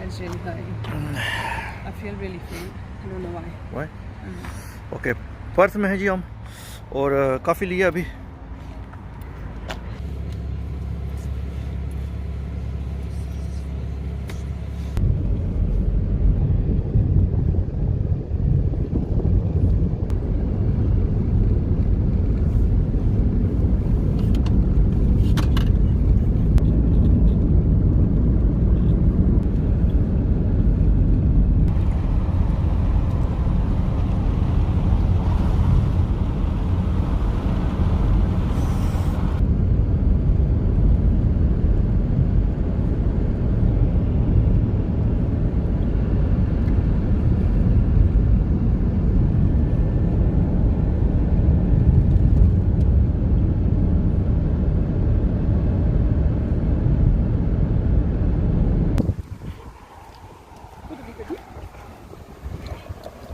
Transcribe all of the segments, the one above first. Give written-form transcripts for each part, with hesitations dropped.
It's really hurting. I feel really faint. I don't know why. Why? Okay Perth में है जी हम और काफ़ी लिया अभी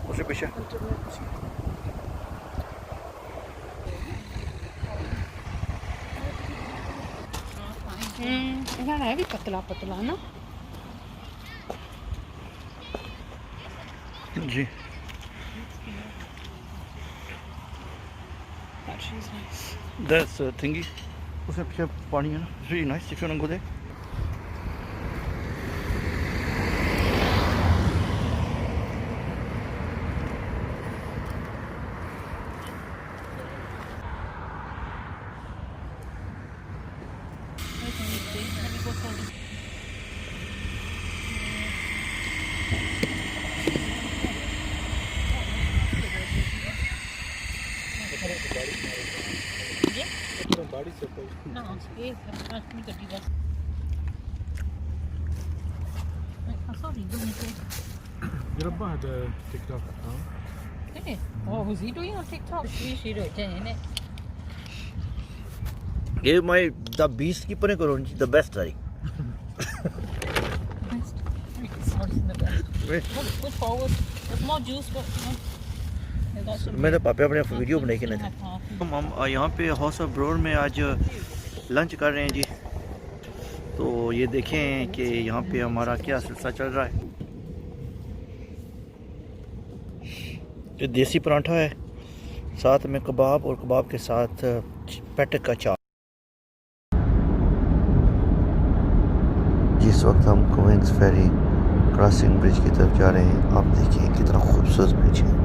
उसे पीछे यार है भी पतला पतला ना जी दैट्स थिंगी उसे पीछे पानी है ना it's really nice if you want to go there Rabba had a TikTok account. Did he? What was he doing on TikTok? You should do it, didn't it? ये माय द बीस्ट की पने करो the best I Best. The best. Push forward. There's more juice, but they got some. मेरे पापा अपने video बनाई के I नहीं have half. हम यहाँ पे हाउस ऑफ ब्रोर में आज लंच कर रहे हैं जी तो ये देखें कि यहाँ पे हमारा क्या सिलसिला चल रहा है ये देसी पराठा है साथ में कबाब और कबाब के साथ पैटक का चाट जिस वक्त हम क्वींस फेरी क्रॉसिंग ब्रिज की तरफ जा रहे हैं आप देखिए कितना खूबसूरत ब्रिज है